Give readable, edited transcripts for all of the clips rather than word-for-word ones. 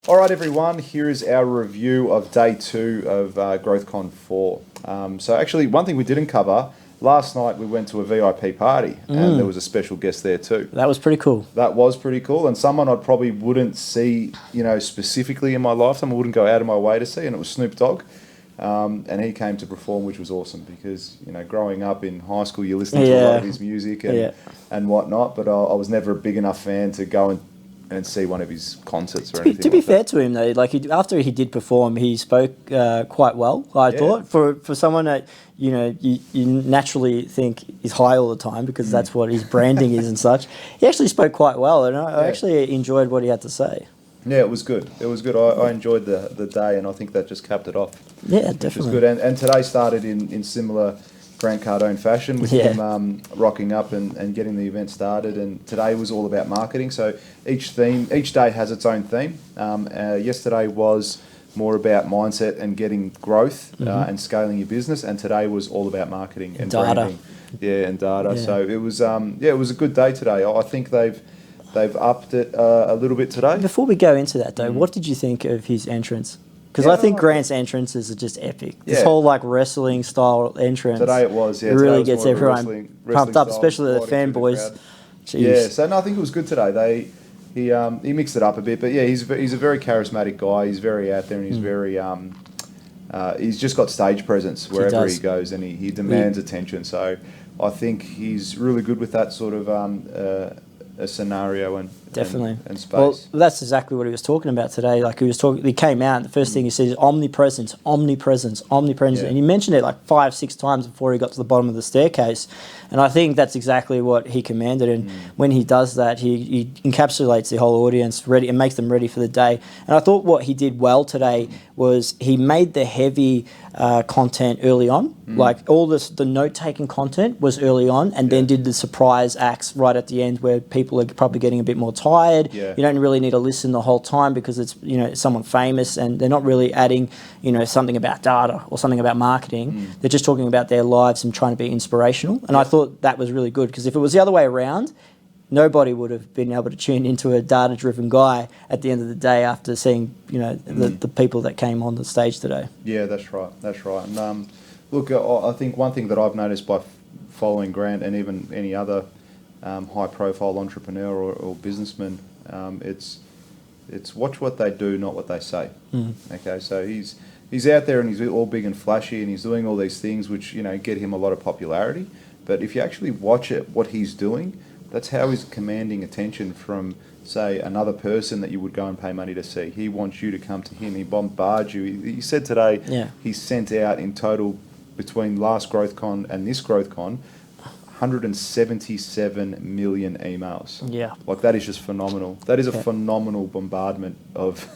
All right, everyone, here is our review of day 2 of GrowthCon 4. So actually, one thing we didn't cover, last night we went to a VIP party and there was a special guest there too. That was pretty cool. That was pretty cool, and someone I probably wouldn't see, specifically in my lifetime. I wouldn't go out of my way to see, and it was Snoop Dogg. And he came to perform, which was awesome because, growing up in high school, you're listening to a lot of his music and whatnot, but I was never a big enough fan to go and see one of his concerts or anything. To be fair to him, though, after he did perform, he spoke quite well, I thought. For someone that, you naturally think is high all the time because that's what his branding is and such. He actually spoke quite well, and I actually enjoyed what he had to say. Yeah, it was good. It was good. I enjoyed the day, and I think that just capped it off. Yeah, definitely. Which was good. And today started in similar Grant Cardone fashion with him rocking up and getting the event started. And today was all about marketing. So each day has its own theme. Yesterday was more about mindset and getting growth and scaling your business. And today was all about marketing and data. branding. Yeah, and data. Yeah. So it was it was a good day today. I think they've upped it a little bit today. Before we go into that, though, what did you think of his entrance? Because I think Grant's entrances are just epic. This whole wring style entrance. Today it was, it really gets everyone pumped up, especially the fanboys. Yeah, so no, I think it was good today. He mixed it up a bit, but yeah, he's a very charismatic guy. He's very out there, and he's very he's just got stage presence wherever he goes, and he demands attention. So I think he's really good with that sort of a scenario and space. Well, that's exactly what he was talking about today. He came out, and the first thing he said is omnipresence, and he mentioned it 5-6 times before he got to the bottom of the staircase. And I think that's exactly what he commanded. And when he does that, he encapsulates the whole audience ready and makes them ready for the day. And I thought what he did well today was he made the heavy content early on. All the note-taking content was early on, and then did the surprise acts right at the end where people are probably getting a bit more tired. Yeah. You don't really need to listen the whole time because it's someone famous, and they're not really adding something about data or something about marketing. They're just talking about their lives and trying to be inspirational. And I thought that was really good, because if it was the other way around, nobody would have been able to tune into a data-driven guy at the end of the day after seeing the people that came on the stage today. Yeah, that's right. And look, I think one thing that I've noticed by following Grant and even any other high-profile entrepreneur or businessman, it's watch what they do, not what they say. Okay, so he's out there and he's all big and flashy, and he's doing all these things which get him a lot of popularity. But if you actually watch what he's doing, that's how he's commanding attention from, say, another person that you would go and pay money to see. He wants you to come to him. He bombards you. He said today he sent out in total, between last GrowthCon and this GrowthCon, 177 million emails. Yeah. That is just phenomenal. That is a phenomenal bombardment of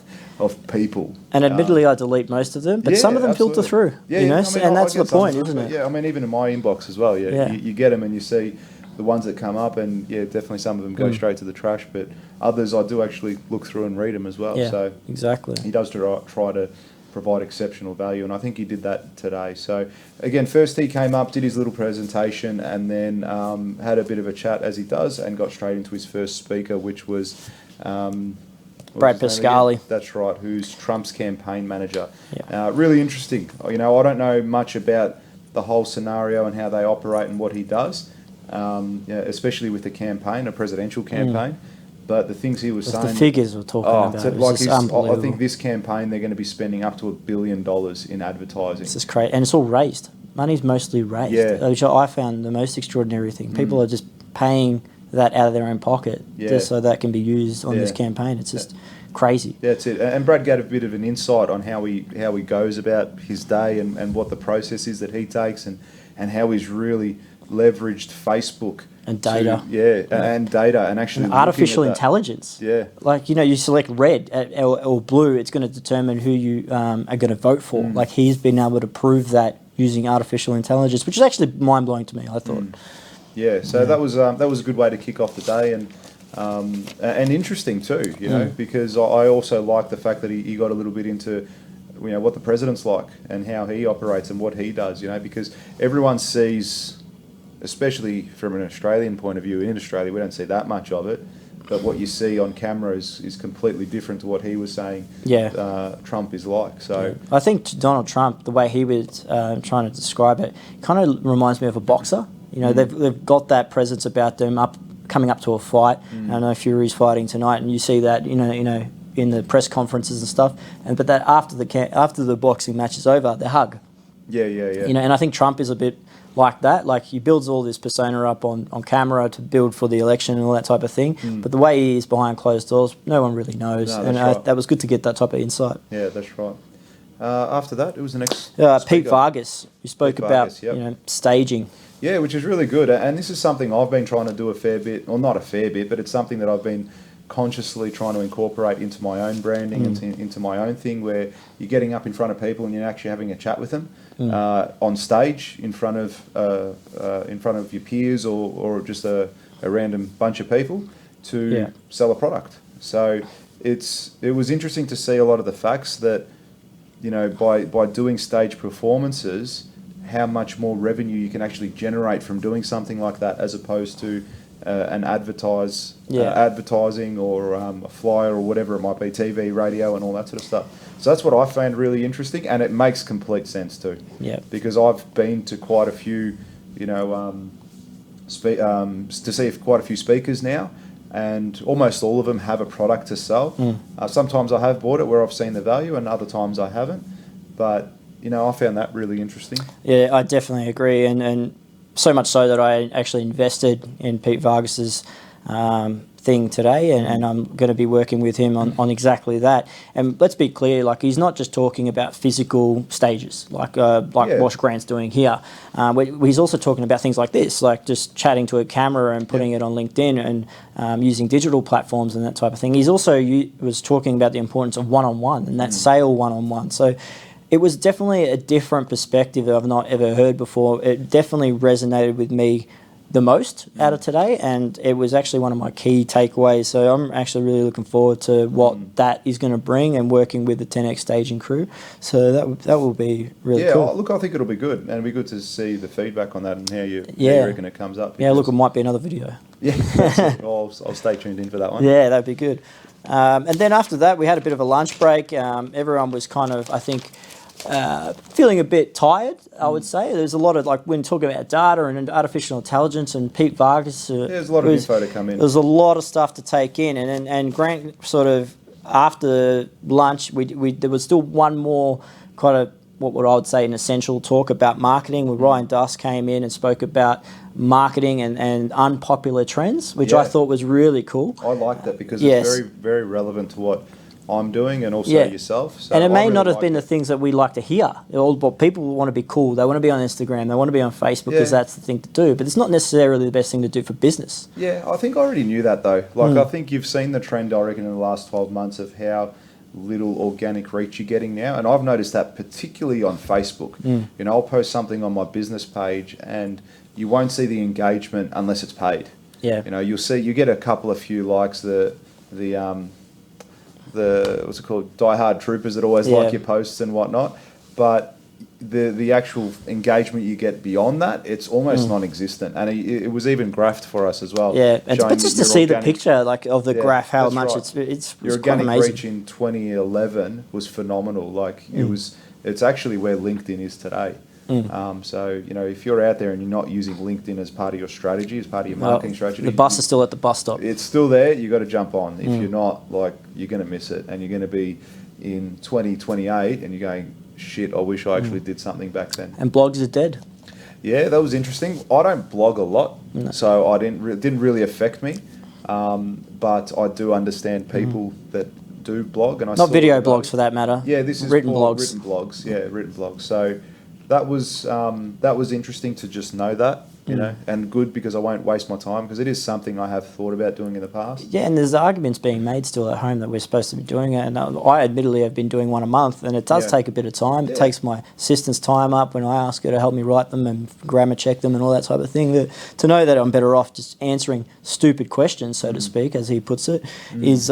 people. And admittedly, I delete most of them, but some of them filter through. Yeah, and that's the point, isn't it? Yeah, even in my inbox as well. You get them and you see the ones that come up, and definitely some of them go straight to the trash, but others I do actually look through and read them as well. Yeah, so exactly. He does try to provide exceptional value, and I think he did that today. So again, first he came up, did his little presentation, and then had a bit of a chat as he does, and got straight into his first speaker, which was Brad Pascali. That's right, who's Trump's campaign manager. Really interesting. I don't know much about the whole scenario and how they operate and what he does, especially with the campaign, a presidential campaign. But the things he was saying... The figures we're talking about, I think this campaign, they're going to be spending up to $1 billion in advertising. It's just crazy. And it's all raised. Money's mostly raised, which I found the most extraordinary thing. People are just paying that out of their own pocket just so that can be used on this campaign. It's just crazy. That's it. And Brad gave a bit of an insight on how he goes about his day and what the process is that he takes, and how he's really leveraged Facebook and data. And data, and actually and artificial intelligence. Yeah. You select red or blue, it's going to determine who you are going to vote for. He's been able to prove that using artificial intelligence, which is actually mind-blowing to me, I thought. That was a good way to kick off the day, and interesting too, because I also like the fact that he got a little bit into what the president's like and how he operates and what he does, because everyone sees, especially from an Australian point of view, in Australia we don't see that much of it, but what you see on camera is completely different to what he was saying. Trump is like. So I think Donald Trump, the way he was trying to describe it, kind of reminds me of a boxer. You know, they've got that presence about them coming up to a fight. I know Fury's fighting tonight, and you see that you know in the press conferences and stuff. But that after the boxing match is over, they hug. Yeah. You know, and I think Trump is a bit like that. Like, he builds all this persona up on camera to build for the election and all that type of thing. But the way he is behind closed doors, no one really knows. No, and right. that was good to get that type of insight. Yeah, that's right. After that, it was the next Pete Vargas, who spoke about staging. Yeah, which is really good. And this is something I've been trying to do a fair bit, or not a fair bit, but it's something that I've been consciously trying to incorporate into my own branding, into my own thing, where you're getting up in front of people and you're actually having a chat with them on stage in front of your peers or just a random bunch of people to sell a product. So it was interesting to see a lot of the facts that, you know, by doing stage performances, how much more revenue you can actually generate from doing something like that, as opposed to an advertising or a flyer or whatever it might be, TV, radio, and all that sort of stuff. So that's what I found really interesting, and it makes complete sense too. Yeah. Because I've been to quite a few, you know, to see quite a few speakers now, and almost all of them have a product to sell. Sometimes I have bought it where I've seen the value, and other times I haven't. But, you know, I found that really interesting. Yeah, I definitely agree, and so much so that I actually invested in Pete Vargas's thing today, and I'm going to be working with him on exactly that. And let's be clear, like, he's not just talking about physical stages like what Grant's doing here. He's also talking about things like this, like just chatting to a camera and putting it on LinkedIn and using digital platforms and that type of thing. He's also was talking about the importance of one-on-one and that sale one-on-one. So it was definitely a different perspective that I've not ever heard before. It definitely resonated with me the most out of today, and it was actually one of my key takeaways. So I'm actually really looking forward to what that is going to bring, and working with the 10X staging crew. So that will be really cool. Yeah, look, I think it'll be good, and it'll be good to see the feedback on that and how you reckon it comes up. Yeah, look, it might be another video. Yeah, that's it. I'll stay tuned in for that one. Yeah, that'd be good. And then after that, we had a bit of a lunch break. Everyone was kind of, I think, feeling a bit tired, I would say. There's a lot of, like, when talking about data and artificial intelligence and Pete Vargas. There's a lot of info to come in. There's a lot of stuff to take in. And Grant sort of, after lunch, there was still one more kind of, what I would say, an essential talk about marketing, where Ryan Duss came in and spoke about marketing and unpopular trends, which I thought was really cool. I like that because it's very, very relevant to what I'm doing, and also yourself. So and it may not have been the things that we like to hear. People want to be cool. They want to be on Instagram. They want to be on Facebook because that's the thing to do. But it's not necessarily the best thing to do for business. Yeah, I think I already knew that though. Like, I think you've seen the trend, I reckon, in the last 12 months of how little organic reach you're getting now. And I've noticed that particularly on Facebook. You know, I'll post something on my business page and you won't see the engagement unless it's paid. Yeah. You know, you get a couple of few likes, the what's it called, diehard troopers that always like your posts and whatnot, but the actual engagement you get beyond that, it's almost non-existent, and it was even graphed for us as well. Yeah, but just to see the picture, like, of the graph, how much it's your organic reach in 2011 was phenomenal. Like, it's actually where LinkedIn is today. So, you know, if you're out there and you're not using LinkedIn as part of your strategy, as part of your marketing strategy, the bus is still at the bus stop. It's still there. You got to jump on. If you're not, like, you're going to miss it, and you're going to be in 2028, and you're going, shit, I wish I actually did something back then. And blogs are dead. Yeah, that was interesting. I don't blog a lot, so I didn't really affect me. But I do understand people that do blog, and not video blogs for that matter. Yeah, this is written blogs. Written blogs. Yeah, written blogs. So that was interesting to just know that, you know, and good, because I won't waste my time, because it is something I have thought about doing in the past. Yeah, and there's arguments being made still at home that we're supposed to be doing it, and I admittedly have been doing one a month, and it does take a bit of time. It takes my assistant's time up when I ask her to help me write them and grammar check them and all that type of thing. To know that I'm better off just answering stupid questions, so to speak, as he puts it, is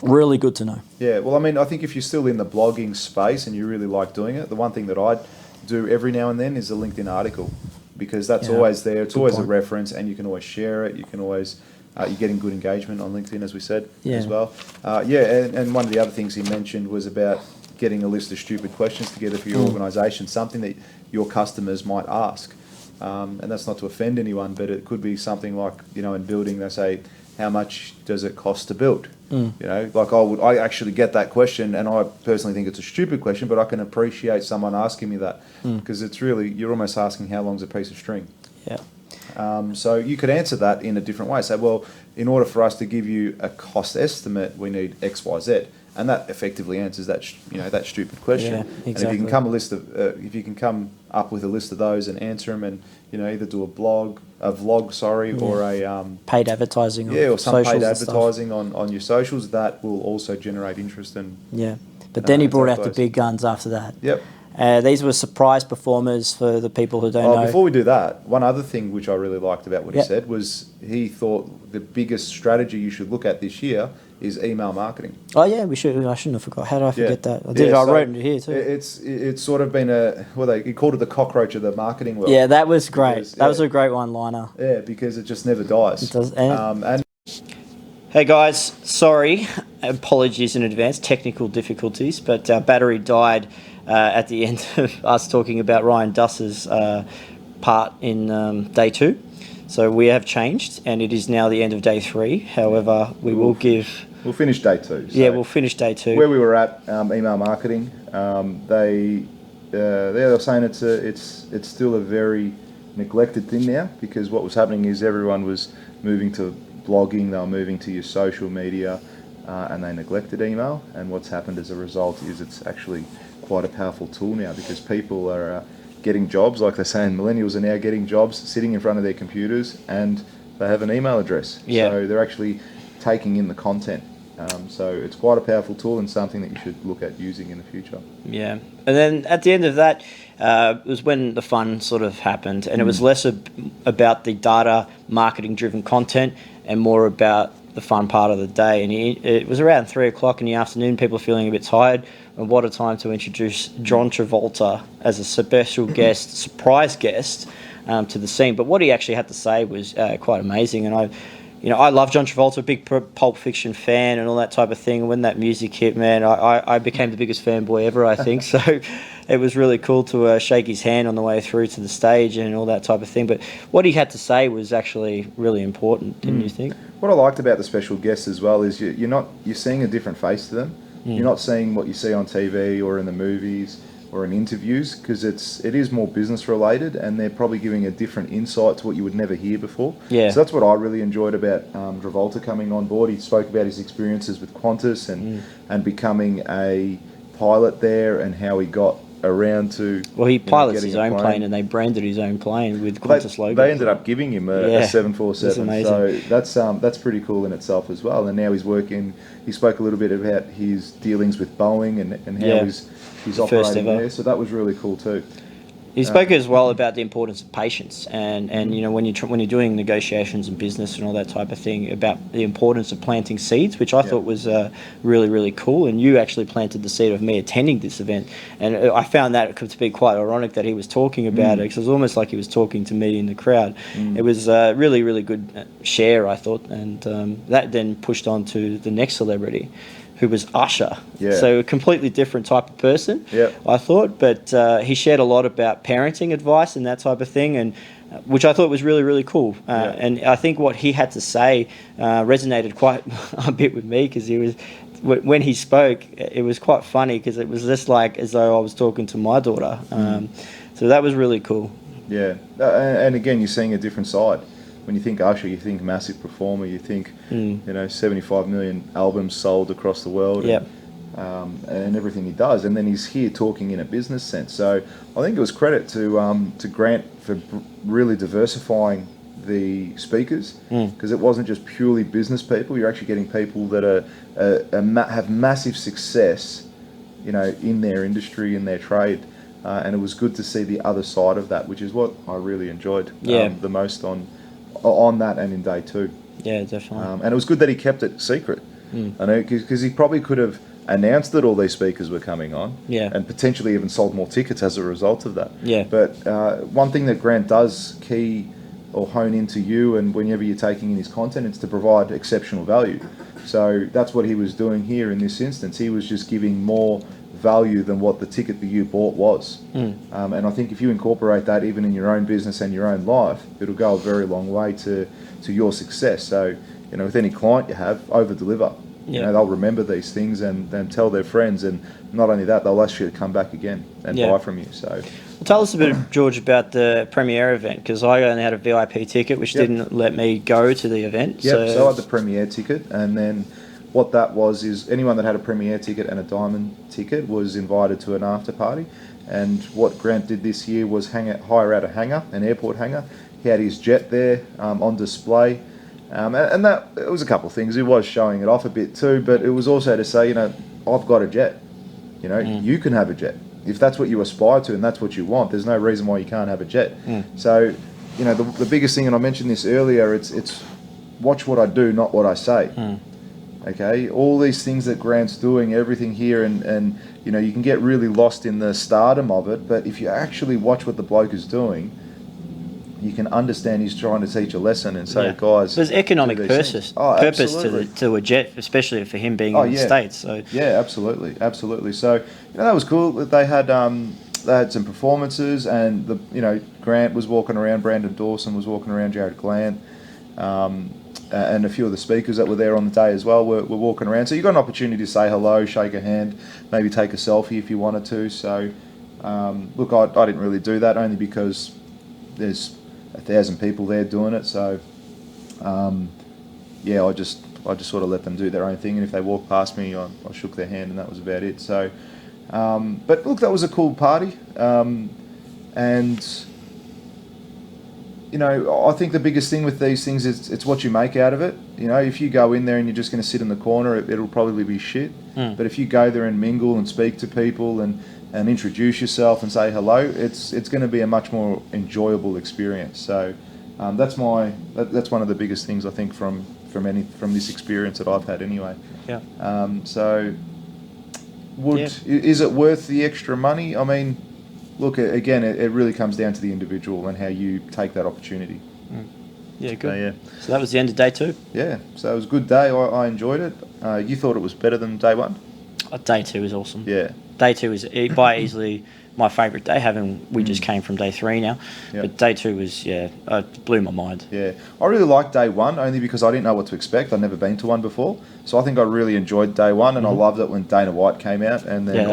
really good to know. Yeah, well, I mean, I think if you're still in the blogging space and you really like doing it, the one thing that I do every now and then is a LinkedIn article, because that's always there. It's always a reference, and you can always share it. You can always You're getting good engagement on LinkedIn, as we said, Yeah. as well. And one of the other things he mentioned was about getting a list of stupid questions together for your organisation, something that your customers might ask. And that's not to offend anyone, but it could be something like, in building, they say, how much does it cost to build? Like I actually get that question, and I personally think it's a stupid question, but I can appreciate someone asking me that, because it's really, you're almost asking how long's a piece of string. Yeah. So you could answer that in a different way. Say, well, in order for us to give you a cost estimate, we need X, Y, Z. And that effectively answers that that stupid question. Yeah, exactly. And if you can come up with a list of those and answer them, and either do a vlog, or a paid advertising. or some paid advertising advertising on your socials, that will also generate interest and But then he brought out the big guns after that. Yep. These were surprise performers for the people who don't know. Before we do that, one other thing which I really liked about what he said was he thought the biggest strategy you should look at this year is email marketing. Oh yeah, I shouldn't have forgot. How did I forget that? I did. I wrote it here too. It's sort of been he called it the cockroach of the marketing world. Yeah, that was great. That was a great one-liner. Yeah, because it just never dies. It does. And hey guys, sorry, apologies in advance, technical difficulties, but our battery died at the end of us talking about Ryan Duss's part in day 2. So we have changed, and it is now the end of day 3. However, we'll finish day 2. So we'll finish day 2. Where we were at, email marketing, they were saying it's still a very neglected thing now, because what was happening is everyone was moving to blogging, they were moving to your social media, and they neglected email. And what's happened as a result is it's actually quite a powerful tool now, because people are getting jobs, like they're saying, millennials are now getting jobs sitting in front of their computers, and they have an email address. Yeah. So they're actually taking in the content. So it's quite a powerful tool, and something that you should look at using in the future. Yeah. And then at the end of that, it was when the fun sort of happened, and it was less about the data marketing driven content and more about the fun part of the day. And it was around 3 o'clock in the afternoon, people feeling a bit tired, and what a time to introduce John Travolta as a special guest, surprise guest, to the scene. But what he actually had to say was quite amazing. And I love John Travolta, a big Pulp Fiction fan and all that type of thing. And when that music hit, man, I became the biggest fanboy ever, I think. So it was really cool to shake his hand on the way through to the stage and all that type of thing. But what he had to say was actually really important, didn't you think? What I liked about the special guests as well is you're seeing a different face to them. You're not seeing what you see on TV or in the movies or in interviews, because it is more business related, and they're probably giving a different insight to what you would never hear before. Yeah. So that's what I really enjoyed about Travolta coming on board. He spoke about his experiences with Qantas and becoming a pilot there, and how he got around to... Well, he pilots his own plane, and they branded his own plane with Qantas logo. They ended up giving him a 747. So that's pretty cool in itself as well. And now he's working... He spoke a little bit about his dealings with Boeing and how he's operating there. So that was really cool too. He spoke as well about the importance of patience, and when you're doing negotiations and business and all that type of thing, about the importance of planting seeds, which I thought was really, really cool. And you actually planted the seed of me attending this event, and I found that to be quite ironic that he was talking about it, because it was almost like he was talking to me in the crowd. It was a really, really good share, I thought, and that then pushed on to the next celebrity, who was Usher. Yeah. So a completely different type of person, I thought. But he shared a lot about parenting advice and that type of thing, and which I thought was really, really cool. And I think what he had to say resonated quite a bit with me, because when he spoke, it was quite funny, because it was just like as though I was talking to my daughter. So that was really cool. Yeah. And again, you're seeing a different side. When you think Usher, you think massive performer, you think 75 million albums sold across the world, and everything he does, and then he's here talking in a business sense. So I think it was credit to Grant for really diversifying the speakers, because it wasn't just purely business people. You're actually getting people that have massive success, in their industry, in their trade. And it was good to see the other side of that, which is what I really enjoyed the most on that and in day 2. Yeah, definitely. And it was good that he kept it secret. I know, because he probably could have announced that all these speakers were coming on, and potentially even sold more tickets as a result of that. Yeah. But one thing that Grant does key or hone into you, and whenever you're taking in his content, it's to provide exceptional value. So that's what he was doing here in this instance. He was just giving more value than what the ticket that you bought was. And I think if you incorporate that even in your own business and your own life, it'll go a very long way to your success. So, with any client you have, over-deliver. They'll remember these things and then tell their friends, and not only that, they'll ask you to come back again and buy from you. So, well, tell us a bit, George, about the premiere event, because I only had a VIP ticket, which didn't let me go to the event. So I had the premiere ticket, and then what that was is anyone that had a premiere ticket and a diamond ticket was invited to an after party. And what Grant did this year was hire out a hangar, an airport hangar. He had his jet there on display. And that, it was a couple of things. He was showing it off a bit too, but it was also to say, I've got a jet. You can have a jet. If that's what you aspire to and that's what you want, there's no reason why you can't have a jet. So, the biggest thing, and I mentioned this earlier, it's watch what I do, not what I say. Okay, all these things that Grant's doing, everything here, and you can get really lost in the stardom of it, but if you actually watch what the bloke is doing, you can understand he's trying to teach a lesson and say, guys, there's economic purpose to a jet, especially for him being in the States. So absolutely. So that was cool. They had some performances, and Grant was walking around, Brandon Dawson was walking around, Jared Glant, and a few of the speakers that were there on the day as well were walking around. So you got an opportunity to say hello, shake a hand, maybe take a selfie if you wanted to. So look, I didn't really do that, only because there's 1,000 people there doing it. So I just sort of let them do their own thing, and if they walked past me, I shook their hand, and that was about it. So but look, that was a cool party, and I think the biggest thing with these things is it's what you make out of it. If you go in there and you're just going to sit in the corner, it'll probably be shit. But if you go there and mingle and speak to people and introduce yourself and say hello, it's going to be a much more enjoyable experience. So that's one of the biggest things I think from this experience that I've had anyway. So is it worth the extra money? I mean, look, again, it really comes down to the individual and how you take that opportunity. Yeah, good. So that was the end of day 2? Yeah, so it was a good day. I enjoyed it. You thought it was better than day 1? Day 2 was awesome. Yeah. Day 2 is by easily my favourite day, we just came from day 3 now. But day 2 was, it blew my mind. Yeah. I really liked day 1 only because I didn't know what to expect. I'd never been to one before. So I think I really enjoyed day 1, and I loved it when Dana White came out, and then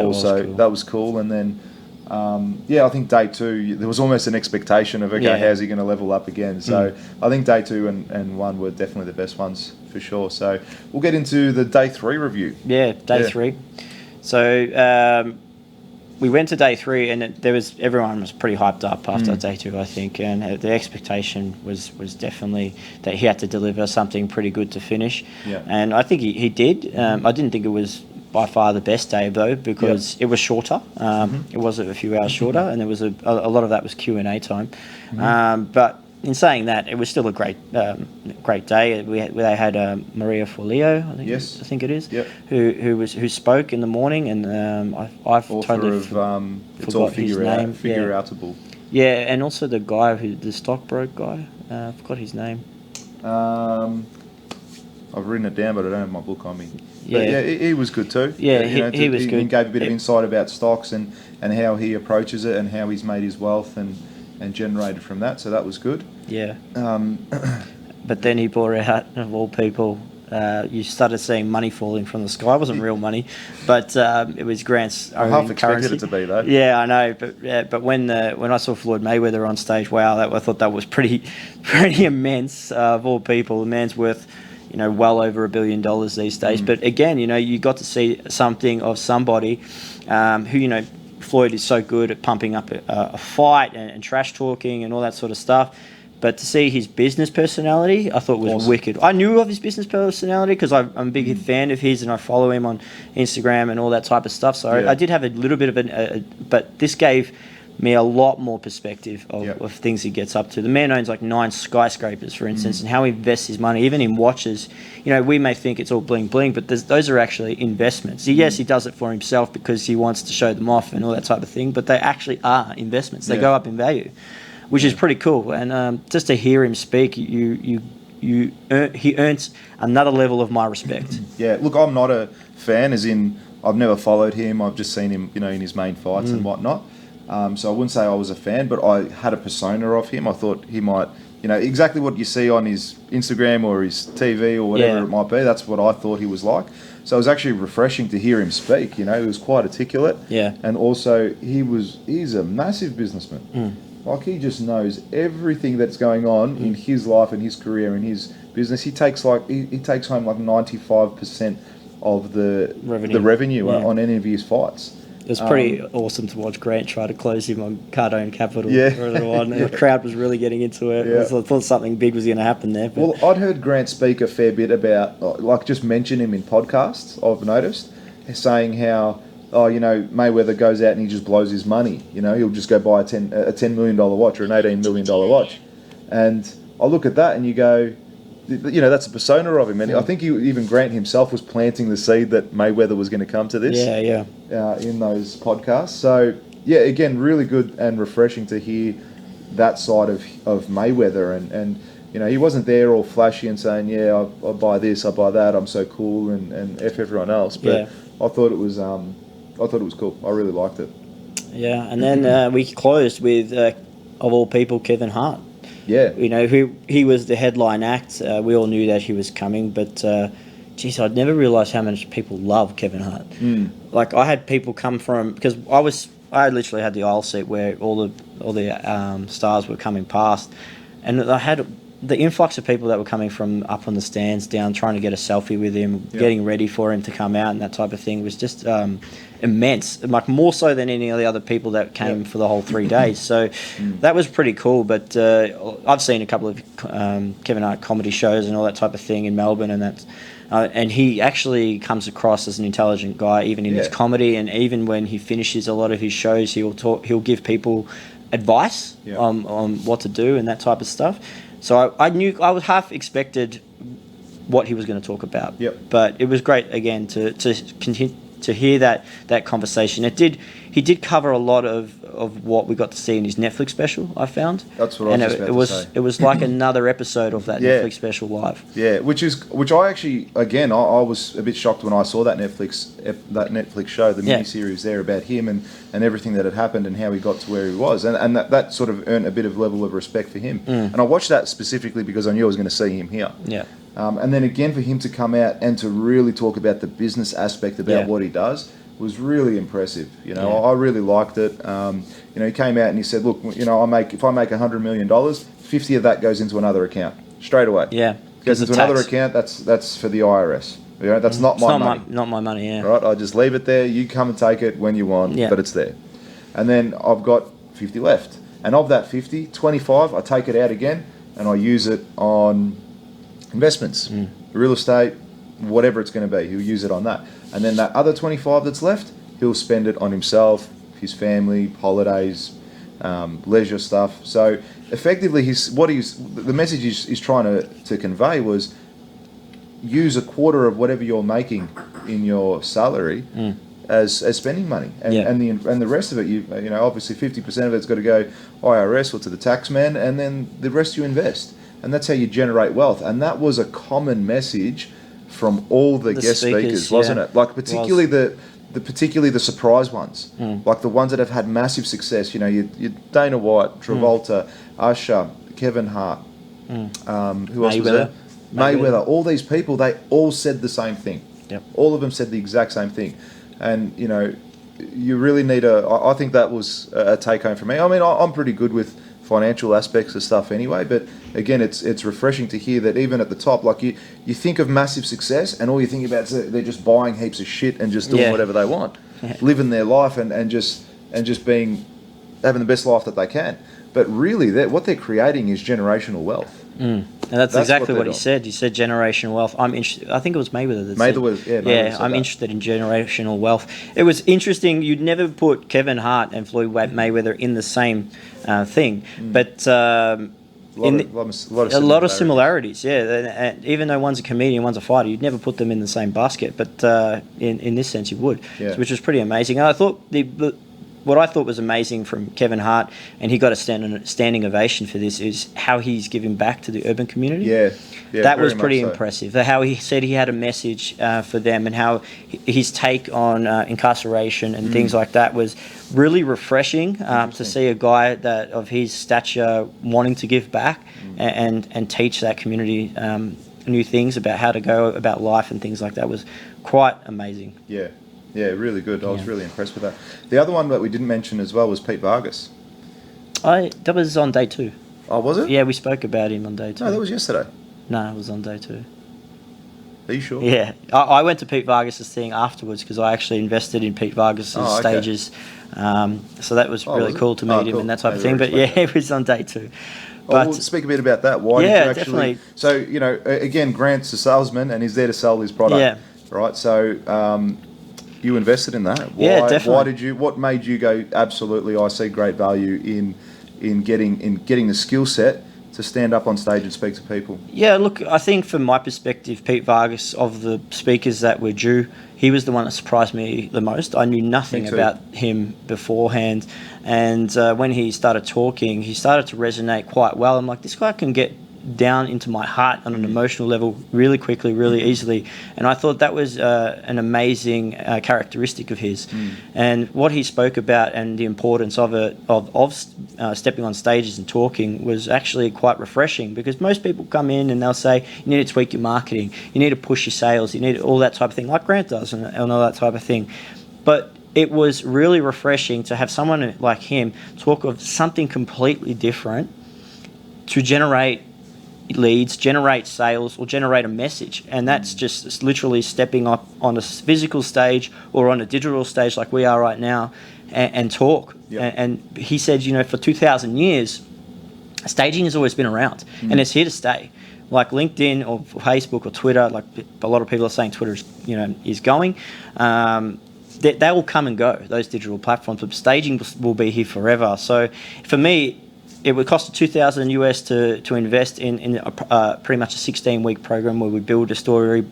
that was cool. And then I think day 2, there was almost an expectation of, how's he going to level up again? So I think day 2 and 1 were definitely the best ones for sure. So we'll get into the day 3 review. Yeah, day 3. So we went to day 3, and everyone was pretty hyped up after day 2, I think, and the expectation was definitely that he had to deliver something pretty good to finish. And I think he did. I didn't think it was by far the best day though, because it was shorter. It was a few hours shorter, and there was a lot of that was Q&A time. But in saying that, it was still a great day. They had Maria Forleo, I think it is, who spoke in the morning, and I've totally forgot his name. Figure outable. Yeah, and also the guy the stockbroker guy. I forgot his name. I've written it down, but I don't have my book on me. But he was good too. Yeah, he was good. He gave a bit of insight about stocks and how he approaches it and how he's made his wealth and generated from that. So that was good. Yeah. But then he brought out, of all people, you started seeing money falling from the sky. It wasn't real money, but it was Grant's own I half expected currency. it to be though. Yeah, I know. But when I saw Floyd Mayweather on stage, wow, I thought that was pretty immense. Of all people, the man's worth well over $1 billion these days. But again, you got to see something of somebody who, Floyd is so good at pumping up a fight and trash talking and all that sort of stuff. But to see his business personality, I thought was wicked. I knew of his business personality because I'm a big fan of his, and I follow him on Instagram and all that type of stuff. So I did have a little bit of but this gave me a lot more perspective of things he gets up to. The man owns like 9 skyscrapers, for instance, and how he invests his money, even in watches. We may think it's all bling bling, but those are actually investments. Yes, he does it for himself because he wants to show them off and all that type of thing, but they actually are investments. They go up in value. which is pretty cool. And just to hear him speak, he earns another level of my respect. Yeah, look, I'm not a fan, as in I've never followed him. I've just seen him, in his main fights and whatnot. So I wouldn't say I was a fan, but I had a persona of him. I thought he might, exactly what you see on his Instagram or his TV or whatever it might be. That's what I thought he was like. So it was actually refreshing to hear him speak. He was quite articulate. Yeah. And also he's a massive businessman. Like, he just knows everything that's going on in his life and his career and his business. He takes he takes home like 95% of the revenue on any of his fights. It was pretty awesome to watch Grant try to close him on Cardone Capital. Yeah. The crowd was really getting into it. Yeah. I thought something big was going to happen there. But. Well, I'd heard Grant speak a fair bit about, just mention him in podcasts, I've noticed, saying how, Mayweather goes out and he just blows his money. He'll just go buy a $10 million watch or an $18 million watch. And I look at that and you go, that's a persona of him. And I think even Grant himself was planting the seed that Mayweather was going to come to this. Yeah. In those podcasts. So, yeah, again, really good and refreshing to hear that side of Mayweather. And he wasn't there all flashy and saying, I buy this, I buy that, I'm so cool and F everyone else. But I thought it was cool. I really liked it. Yeah, and then we closed with, of all people, Kevin Hart. Yeah. He was the headline act. We all knew that he was coming, but geez, I'd never realised how much people love Kevin Hart. Like, I had people come from, because I literally had the aisle seat where all the stars were coming past, and I had the influx of people that were coming from up on the stands down, trying to get a selfie with him, getting ready for him to come out, and that type of thing was just immense, like more so than any of the other people that came for the whole 3 days. So that was pretty cool. But I've seen a couple of Kevin Hart comedy shows and all that type of thing in Melbourne, and that's and he actually comes across as an intelligent guy, even in his comedy, and even when he finishes a lot of his shows, he'll give people advice on what to do and that type of stuff. So I knew, I was half expected what he was going to talk about. But it was great again to continue to hear that conversation. He did cover a lot of what we got to see in his Netflix special, I found. That's what I was just about to say. It was like another episode of that Netflix special live. Yeah, which I actually, again, I was a bit shocked when I saw that Netflix show, the miniseries there about him and everything that had happened and how he got to where he was. And that sort of earned a bit of level of respect for him. And I watched that specifically because I knew I was going to see him here. Yeah. And then again, for him to come out and to really talk about the business aspect about what he does was really impressive. I really liked it. He came out and he said, look, if I make $100 million, 50 of that goes into another account straight away. Yeah. Goes into another account, that's for the IRS. That's not my money. Not my money, yeah. Right? I just leave it there. You come and take it when you want, but it's there. And then I've got 50 left. And of that 50, 25, I take it out again and I use it on investments, real estate, whatever it's going to be. He'll use it on that. And then that other 25 that's left, he'll spend it on himself, his family, holidays, leisure stuff. So effectively, the message he's trying to convey was use a quarter of whatever you're making in your salary as spending money, and the rest of it, obviously 50% of it's got to go IRS or to the tax man, and then the rest you invest, and that's how you generate wealth. And that was a common message from all the guest speakers, wasn't it? Like particularly the surprise ones, like the ones that have had massive success. You Dana White, Travolta, Usher, Kevin Hart, who else was there? Mayweather. All these people, they all said the same thing. Yep. All of them said the exact same thing. And, you really need I think that was a take home for me. I mean, I'm pretty good with financial aspects of stuff anyway, but again, it's refreshing to hear that even at the top, like you think of massive success and all you think about is they're just buying heaps of shit and just doing whatever they want, living their life and just having the best life that they can. But really, what they're creating is generational wealth. And that's exactly what he said. He said generational wealth. I'm interested. I think it was Mayweather that said, I'm interested in generational wealth. It was interesting. You'd never put Kevin Hart and Floyd Mayweather in the same thing, but a lot of similarities. Yeah, and even though one's a comedian, one's a fighter, you'd never put them in the same basket. But in this sense, you would, which was pretty amazing. And I thought what I thought was amazing from Kevin Hart, and he got a standing ovation for this, is how he's giving back to the urban community. Yeah, that was pretty so. impressive. How he said he had a message for them, and how his take on incarceration and things like that was really refreshing to see a guy that of his stature wanting to give back and teach that community new things about how to go about life and things like that. Was quite amazing. Yeah, really good. I was really impressed with that. The other one that we didn't mention as well was Pete Vargas. That was on day 2. Oh, was it? Yeah, we spoke about him on day 2. No, that was yesterday. No, it was on day 2. Are you sure? Yeah, I went to Pete Vargas' thing afterwards because I actually invested in Pete Vargas' stages. So that was really cool to meet him and that type of thing. But yeah, it was on day 2. But we'll speak a bit about that. Why did you actually? Definitely. So, again, Grant's a salesman and he's there to sell his product. Yeah. Right. So, you invested in that. Yeah, definitely. What made you go, absolutely, I see great value in getting the skill set to stand up on stage and speak to people? Yeah, look, I think from my perspective, Pete Vargas, of the speakers that were due, he was the one that surprised me the most. I knew nothing about him beforehand. And when he started talking, he started to resonate quite well. I'm like, this guy can get down into my heart on an emotional level really quickly, really easily. And I thought that was an amazing characteristic of his. And what he spoke about and the importance of it, of stepping on stages and talking, was actually quite refreshing, because most people come in and they'll say, you need to tweak your marketing, you need to push your sales, you need all that type of thing, like Grant does and all that type of thing. But it was really refreshing to have someone like him talk of something completely different to generate leads, generate sales, or generate a message. And that's just literally stepping up on a physical stage or on a digital stage like we are right now and talk. And he said, for 2,000 years, staging has always been around and it's here to stay. Like LinkedIn or Facebook or Twitter, like a lot of people are saying Twitter is going. They will come and go, those digital platforms, but staging will be here forever. So for me, it would cost $2,000 US to invest in pretty much a 16-week program where we build a story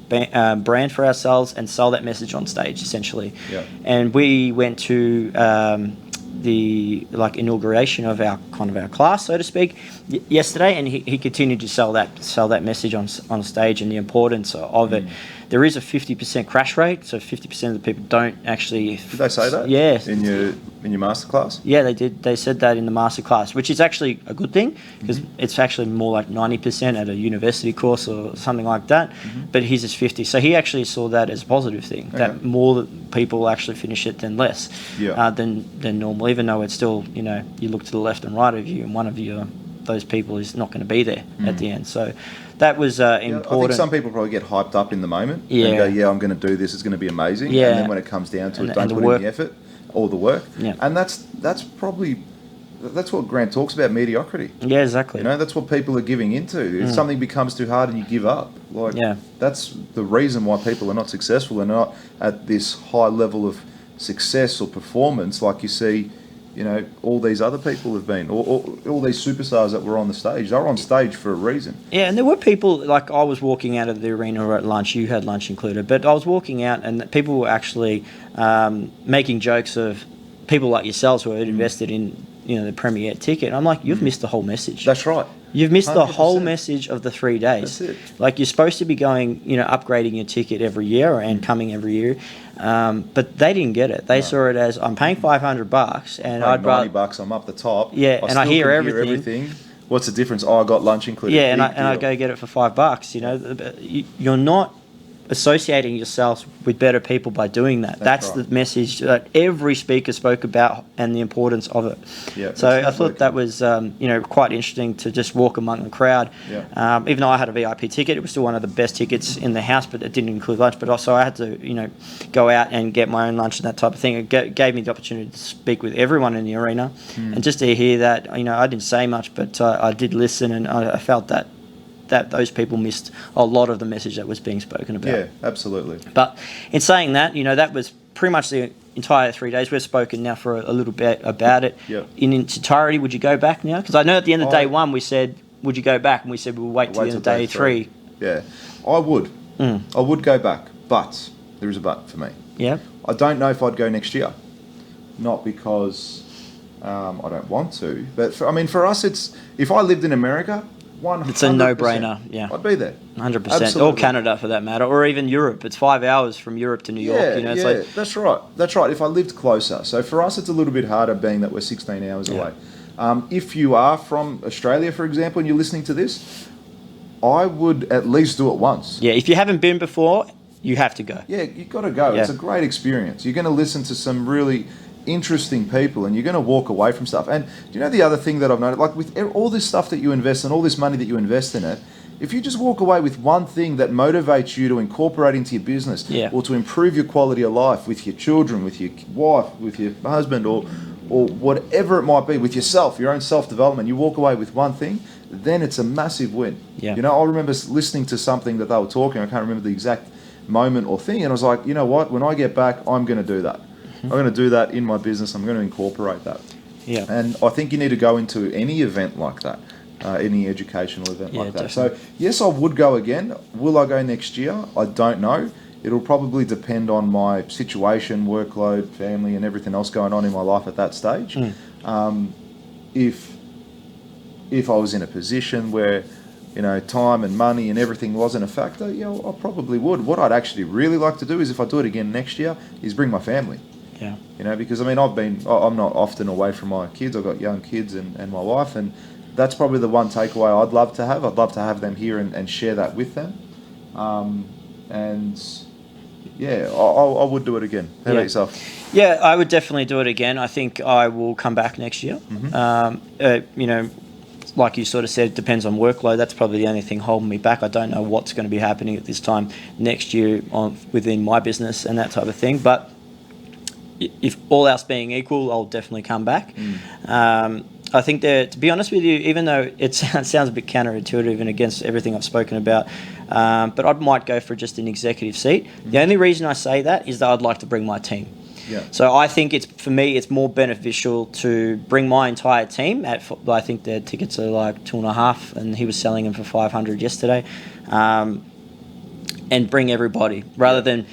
brand for ourselves and sell that message on stage, essentially. And we went to the inauguration of our class, so to speak, yesterday, and he continued to sell that message on stage and the importance of it. There is a 50% crash rate, so 50% of the people don't actually. Did they say that? Yeah. In your masterclass? Yeah, they did. They said that in the masterclass, which is actually a good thing, because it's actually more like 90% at a university course or something like that. But his is 50, so he actually saw that as a positive thing. That more people actually finish it than less than normal. Even though it's still, you look to the left and right of you, and one of those people is not going to be there at the end. So that was important. I think some people probably get hyped up in the moment and go, I'm going to do this, it's going to be amazing. And then when it comes down to it, don't put in the effort or the work. And that's probably what Grant talks about, mediocrity. Yeah, exactly. That's what people are giving into. If something becomes too hard and you give up, that's the reason why people are not successful and not at this high level of success or performance like you see all these other people have been, or all these superstars that were on the stage. They were on stage for a reason. Yeah, and there were people, like I was walking out of the arena at lunch, you had lunch included, but I was walking out and people were actually making jokes of people like yourselves who had invested in the Premier ticket. And I'm like, you've missed the whole message. That's right. You've missed 100%. The whole message of the 3 days. That's it. Like, you're supposed to be going, upgrading your ticket every year and coming every year. But they didn't get it. They saw it as, I'm paying $500 and I'd rather $90, I'm up the top. Yeah, and I hear everything. What's the difference? I got lunch included. Yeah, and I go get it for $5. You're not associating yourselves with better people by doing that. That's right. The message that every speaker spoke about and the importance of it. Yeah, so I thought that was quite interesting to just walk among the crowd. Yeah. Even though I had a VIP ticket, it was still one of the best tickets in the house, but it didn't include lunch. But also I had to go out and get my own lunch and that type of thing. It gave me the opportunity to speak with everyone in the arena, and just to hear that, I didn't say much, but I did listen, and I felt that those people missed a lot of the message that was being spoken about. Yeah, absolutely. But in saying that, that was pretty much the entire 3 days. We've spoken now for a little bit about it. Yep. In its entirety, would you go back now? Because I know at the end of day one we said, would you go back? And we said we'll wait till the end of day three. Yeah, I would. I would go back, but there is a but for me. Yeah. I don't know if I'd go next year. not because I don't want to. But for us, it's if I lived in America, 100%, it's a no-brainer. Yeah, I'd be there. 100%. Or Canada for that matter, or even Europe. It's 5 hours from Europe to New York. It's like, that's right. That's right. If I lived closer, so for us, it's a little bit harder, being that we're 16 hours away. If you are from Australia, for example, and you're listening to this, I would at least do it once. Yeah, if you haven't been before, you have to go. Yeah, you've got to go. Yeah. It's a great experience. You're going to listen to some really interesting people, and you're going to walk away from stuff. And do you know the other thing that I've noticed? Like with all this stuff that you invest in, all this money that you invest in it, if you just walk away with one thing that motivates you to incorporate into your business, or to improve your quality of life with your children, with your wife, with your husband, or whatever it might be, with yourself, your own self-development, you walk away with one thing, then it's a massive win. Yeah. You know, I remember listening to something that they were talking, I can't remember the exact moment or thing, and I was like, you know what, when I get back, I'm going to do that. I'm going to do that in my business. I'm going to incorporate that. Yeah. And I think you need to go into any event like that, any educational event like that. Definitely. So, yes, I would go again. Will I go next year? I don't know. It'll probably depend on my situation, workload, family, and everything else going on in my life at that stage. If I was in a position where, you know, time and money and everything wasn't a factor, I probably would. What I'd actually really like to do is, if I do it again next year, is bring my family. Yeah. You know, because I'm not often away from my kids. I've got young kids and my wife, and that's probably the one takeaway I'd love to have. I'd love to have them here and share that with them. I would do it again. How about yourself? Yeah, I would definitely do it again. I think I will come back next year. You know, like you sort of said, it depends on workload. That's probably the only thing holding me back. I don't know what's going to be happening at this time next year within my business and that type of thing. But if all else being equal, I'll definitely come back. I think that, to be honest with you, even though it sounds a bit counterintuitive and against everything I've spoken about, but I might go for just an executive seat. The only reason I say that is that I'd like to bring my team. Yeah. So I think for me, it's more beneficial to bring my entire team. I think their tickets are like 2.5, and he was selling them for 500 yesterday, and bring everybody rather than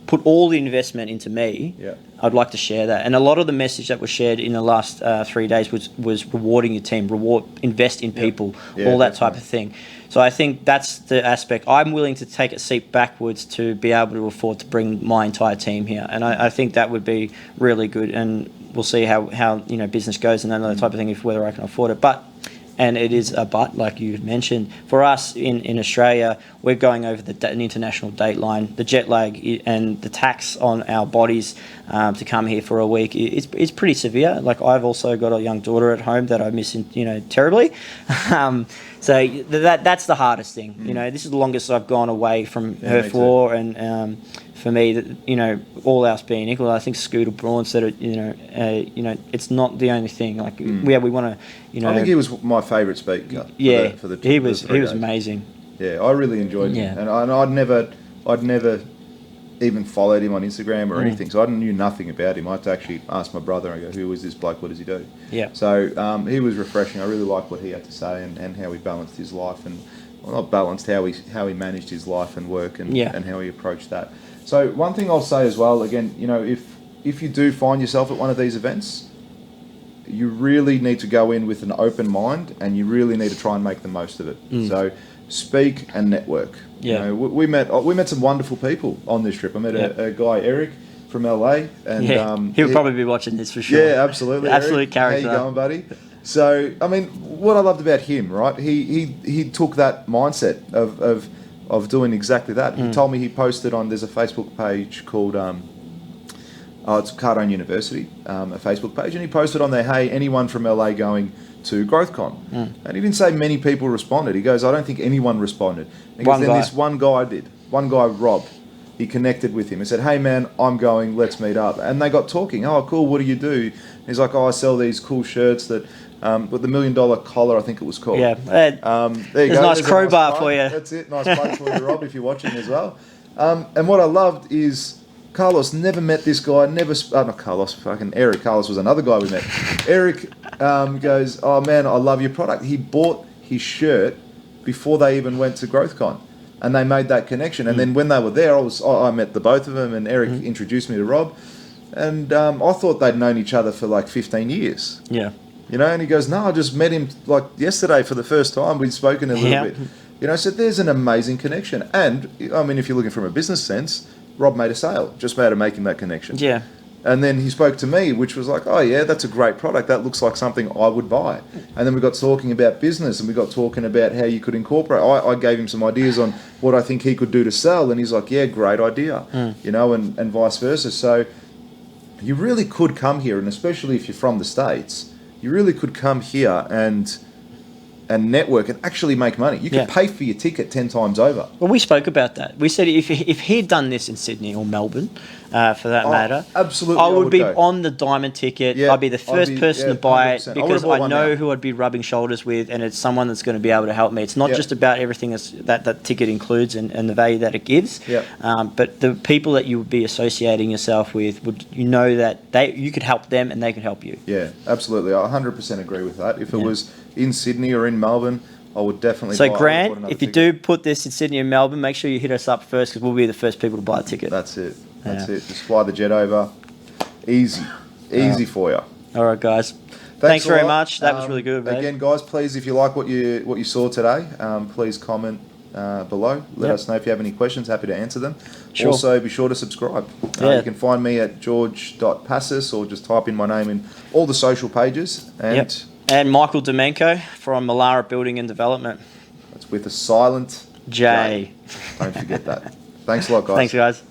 put all the investment into me. Yeah. I'd like to share that. And a lot of the message that was shared in the last 3 days was rewarding your team, invest in people, all that type of thing. So I think that's the aspect. I'm willing to take a seat backwards to be able to afford to bring my entire team here. And I think that would be really good. And we'll see how you know, business goes and that type of thing, whether I can afford it. And it is a but, like you mentioned. For us in Australia, we're going over an international date line. The jet lag and the tax on our bodies to come here for a week is pretty severe. Like, I've also got a young daughter at home that I miss, terribly. So that's the hardest thing. You know, this is the longest I've gone away from her for, and for me, all else being equal, I think Scooter Braun said it. It's not the only thing. Like, we want to. I think he was my favourite speaker. Yeah, for the he was amazing. Yeah, I really enjoyed him, and I'd never even followed him on Instagram or anything, so I knew nothing about him. I had to actually ask my brother. I go, "Who is this bloke? What does he do?" Yeah. So he was refreshing. I really liked what he had to say and how he balanced his life, and not balanced, how he managed his life and work and how he approached that. So one thing I'll say as well, again, if you do find yourself at one of these events, you really need to go in with an open mind, and you really need to try and make the most of it. So speak and network. Yeah. We met some wonderful people on this trip. I met a guy, Eric, from LA, and he'll probably be watching this for sure. Yeah, absolutely. Absolute character. How you going, buddy? So, I mean, what I loved about him, right? He took that mindset of doing exactly that. He told me he posted there's a Facebook page called it's Cardone University, a Facebook page, and he posted on there, "Hey, anyone from LA going to GrowthCon?" And he didn't say many people responded. He goes, "I don't think anyone responded." And this one guy did. One guy, Rob, he connected with him and said, "Hey man, I'm going, let's meet up." And they got talking. "Oh, cool, what do you do?" And he's like, "Oh, I sell these cool shirts that with the $1 million collar, I think it was called." Yeah. There you go. There's a nice crowbar for you. That's it. Nice plug for you, Rob, if you're watching as well. And what I loved is Carlos never met this guy, not Carlos, fucking Eric. Carlos was another guy we met. Eric goes, "Oh man, I love your product." He bought his shirt before they even went to GrowthCon, and they made that connection. And then when they were there, I met the both of them, and Eric introduced me to Rob. And I thought they'd known each other for like 15 years. Yeah. You know, and he goes, no, I just met him like yesterday for the first time. We'd spoken a little bit. You know, so there's an amazing connection. And, I mean, if you're looking from a business sense, Rob made a sale just out of making that connection. Yeah. And then he spoke to me, which was like, oh, yeah, that's a great product. That looks like something I would buy. And then we got talking about business and we got talking about how you could incorporate. I gave him some ideas on what I think he could do to sell. And he's like, yeah, great idea, you know, and vice versa. So you really could come here, and especially if you're from the States, you really could come here and network and actually make money. You could pay for your ticket 10 times over. Well, we spoke about that. We said if he'd done this in Sydney or Melbourne, for that matter, absolutely, I would be go. on the diamond ticket. Yeah, I'd be the first person to buy it 100%. because I know now. who I'd be rubbing shoulders with, and it's someone that's going to be able to help me. It's not just about everything that ticket includes and the value that it gives, but the people that you would be associating yourself with, that you could help them and they could help you. Yeah, absolutely. I 100% agree with that. If it was in Sydney or in Melbourne, I would definitely buy So, it. Grant, if you do put this in Sydney and Melbourne, make sure you hit us up first because we'll be the first people to buy a ticket. That's it. That's it. Just fly the jet over. Easy for you. All right, guys. Thanks very a lot. much. That was really good, mate. Again, guys, please, if you like what you saw today, please comment below. Let us know if you have any questions. Happy to answer them. Sure. Also, be sure to subscribe. You can find me at george.passas or just type in my name in all the social pages. And Michael Domjanko from Melara Building and Development. That's with a silent J. Don't forget that. Thanks a lot, guys. Thanks, guys.